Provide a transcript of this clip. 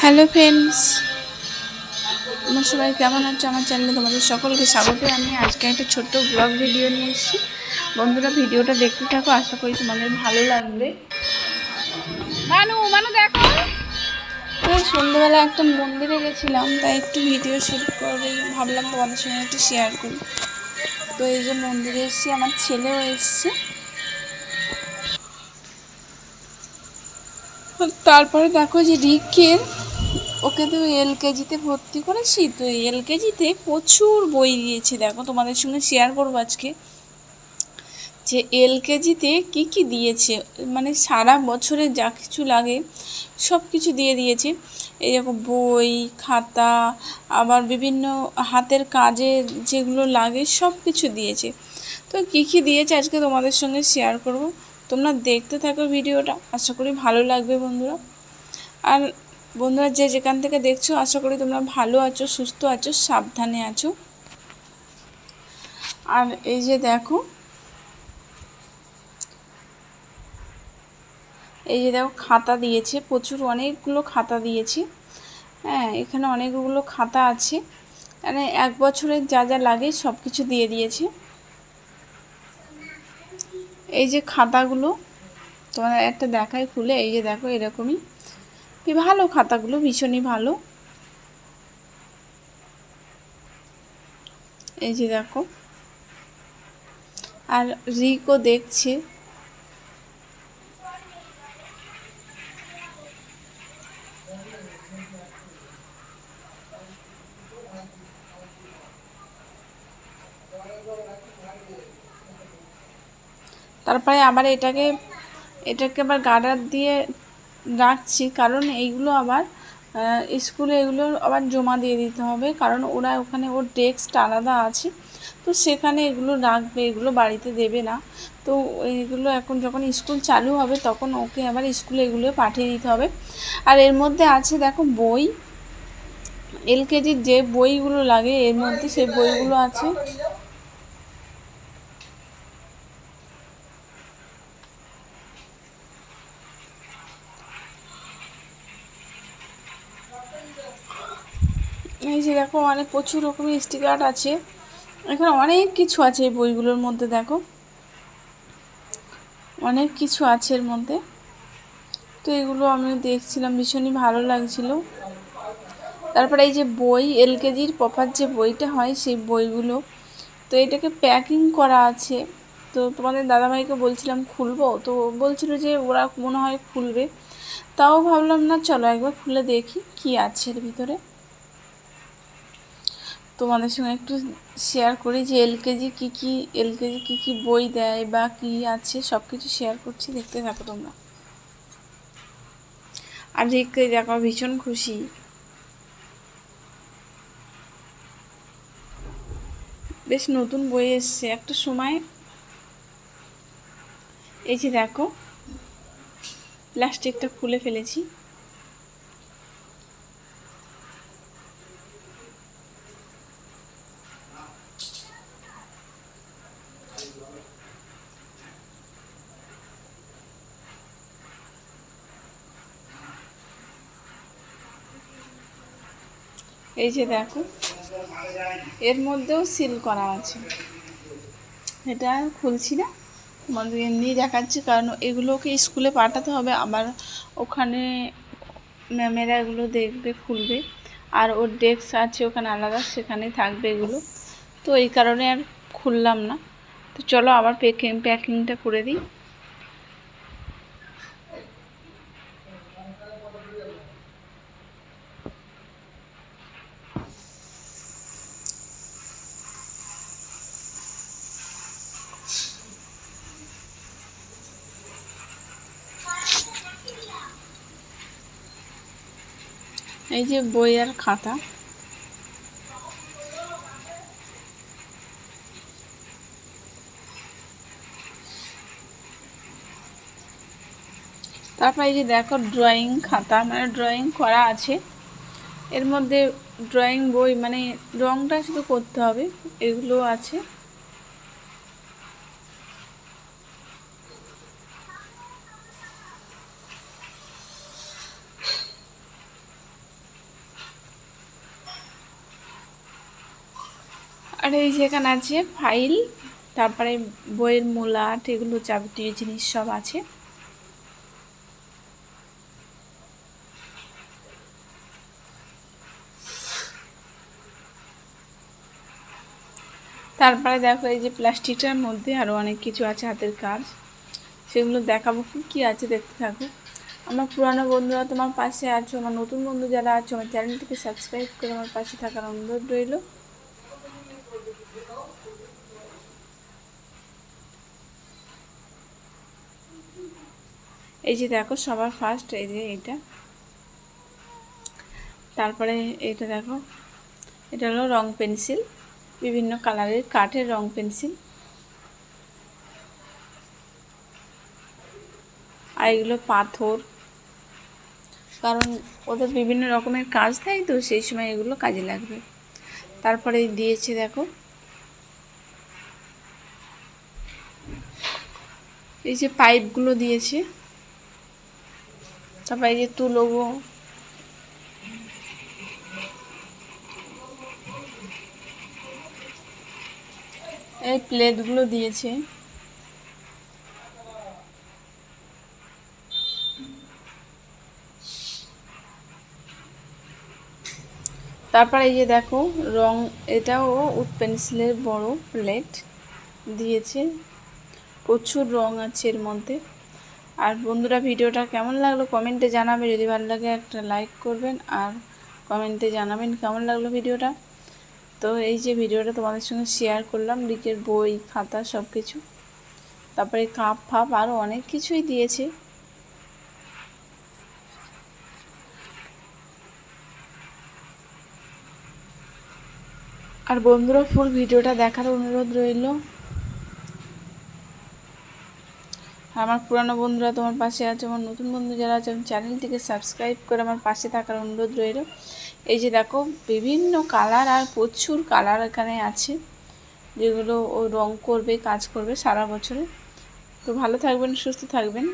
Hello friends, তোমরা সবাই কেমন আছো? আমার চ্যানেলে তোমাদের সকলকে স্বাগত। আমি আজকে একটা ছোট্ট ব্লগ ভিডিও নিয়ে এসেছি। বন্ধুরা, ভিডিওটা দেখতে থাকো, আশা করি তোমাদের ভালো লাগবে। মানু মানু দেখো, তো সন্ধ্যেবেলা একটা মন্দিরে গেছিলাম, তাই একটু ভিডিও শ্যুট করেই ভাবলাম তোমাদের সঙ্গে একটু শেয়ার করি। তো এই যে মন্দিরে এসেছি, আমার ছেলেও এসছে। তারপরে দেখো যে রিকের, ওকে তো এলকেজিতে ভর্তি করেছি। তো এলকেজিতে প্রচুর বই দিয়েছে, দেখো তোমাদের সঙ্গে শেয়ার করবো আজকে যে এলকেজিতে কি কি দিয়েছে। মানে সারা বছরে যা কিছু লাগে সব কিছু দিয়ে দিয়েছে। এরকম বই, খাতা, আবার বিভিন্ন হাতের কাজে যেগুলো লাগে সব কিছু দিয়েছে। তো কি কি দিয়েছে আজকে তোমাদের সঙ্গে শেয়ার করব। তোমরা দেখতে থাকো ভিডিওটা, আশা করি ভালো লাগবে বন্ধুরা। আর বন্ধুরা, যে যেখান থেকে দেখছো, আশা করি তোমরা ভালো আছো, সুস্থ আছো, সাবধানে আছো। আর এই যে দেখো, খাতা দিয়েছে প্রচুর, অনেকগুলো খাতা দিয়েছে। হ্যাঁ, এখানে অনেকগুলো খাতা আছে, মানে এক বছরের যা যা লাগে সব কিছু দিয়ে দিয়েছে। এই যে খাতাগুলো তোমার একটা দেখায় খুলে, এই যে দেখো এরকমই, ভালো খাতাগুলো, ভীষণই ভালো। এই যে দেখো, আর রিকও দেখছে। তারপরে আবার এটাকে আবার গার্ডার দিয়ে রাখছি, কারণ এইগুলো আবার স্কুলে এগুলো আবার জমা দিয়ে দিতে হবে, কারণ ওরা ওখানে ওর ডেস্কটা আলাদা আছে, তো সেখানে এগুলো রাখবে, এগুলো বাড়িতে দেবে না। তো এগুলো এখন যখন স্কুল চালু হবে তখন ওকে আবার স্কুলে এগুলো পাঠিয়ে দিতে হবে। আর এর মধ্যে আছে দেখো বই, এলকেজির যে বইগুলো লাগে এর মধ্যে সেই বইগুলো আছে। এই যে দেখো, অনেক প্রচুর রকমের স্টিকার আছে, এখানে অনেক কিছু আছে এই বইগুলোর মধ্যে। দেখো অনেক কিছু আছে এর মধ্যে। তো এগুলো আমি দেখছিলাম, ভীষণই ভালো লাগছিল। তারপরে এই যে বই, এলকেজির প্রপার যে বইটা হয় সেই বইগুলো, তো এটাকে প্যাকিং করা আছে। তো তোমাদের দাদাভাইকে বলছিলাম খুলবো, তো বলছিল যে ওরা মনে হয় খুলবে। তাও ভাবলাম না, চলো একবার খুলে দেখি কি আছে এর ভিতরে, তোমাদের সঙ্গে একটু শেয়ার করি যে এলকেজি কী কী বই দেয় বা কি আছে সব কিছু শেয়ার করছি, দেখতে থাকো তোমরা। আর রিককে দেখো ভীষণ খুশি, বেশ নতুন বই এসছে একটা সময়। এই যে দেখো, প্লাস্টিকটা খুলে ফেলেছি। এই যে দেখো, এর মধ্যেও সিল করা আছে। এটা খুলছি না, তোমাদের এমনি দেখাচ্ছি, কারণ এগুলোকে স্কুলে পাঠাতে হবে, আবার ওখানে ম্যামেরা এগুলো দেখবে, খুলবে। আর ওর ডেস্ক আছে ওখানে আলাদা, সেখানে থাকবে এগুলো, তো এই কারণে আর খুললাম না। তো চলো আবার প্যাকিংটা করে দিই। এই যে বই আর খাতা, তারপর এই যে দেখো ড্রয়িং খাতা, মানে ড্রয়িং করা আছে এর মধ্যে। ড্রয়িং বই, মানে রংটা শুধু করতে হবে, এগুলো আছে। আর এই যেখানে আছে ফাইল, তারপরে বইয়ের মোলাট, এগুলো যাবতীয় জিনিস সব আছে। তারপরে দেখো এই যে প্লাস্টিকটার মধ্যে আরও অনেক কিছু আছে হাতের কাজ, সেগুলো দেখাবো কি কি আছে, দেখতে থাকো। আমার পুরানো বন্ধুরা তোমার পাশে আছো, আমার নতুন বন্ধু যারা আছো আমার চ্যানেলটিকে সাবস্ক্রাইব করে আমার পাশে থাকার অনুরোধ রইল। এই যে দেখো সবার ফার্স্ট এই যে এটা, তারপরে এটা দেখো, এটা হলো রং পেন্সিল, বিভিন্ন কালারের কাঠের রং পেন্সিল। আর এগুলো পাথর, কারণ ওদের বিভিন্ন রকমের কাজ থাকে তো সেই সময় এগুলো কাজে লাগবে। তারপরে দিয়েছে দেখো এই যে পাইপগুলো দিয়েছে, তারপরে এই যে তুলো, এই প্লেটগুলো দিয়েছে। তারপরে এই যে দেখো রং, এটাও উড পেন্সিলের বড় প্লেট দিয়েছে, প্রচুর রং আছে এর মধ্যে। আর বন্ধুরা ভিডিওটা কেমন লাগলো কমেন্টে জানাবে, যদি ভালো লাগে একটা লাইক করবেন আর কমেন্টে জানাবেন কেমন লাগলো ভিডিওটা। তো এই যে ভিডিওটা তোমাদের সঙ্গে শেয়ার করলাম, রিকের বই খাতা সব কিছু, তারপরে কাপ ফাপ আরও অনেক কিছুই দিয়েছে। আর বন্ধুরা ফুল ভিডিওটা দেখার অনুরোধ রইল। আমার পুরানো বন্ধুরা তোমার পাশে আছে, আমার নতুন বন্ধু যারা আছে চ্যানেলটিকে সাবস্ক্রাইব করে আমার পাশে থাকার অনুরোধ রইল। এই যে দেখো বিভিন্ন কালার আর প্রচুর কালার এখানে আছে, যেগুলো ও রং করবে, কাজ করবে সারা বছরে। তো ভালো থাকবেন, সুস্থ থাকবেন।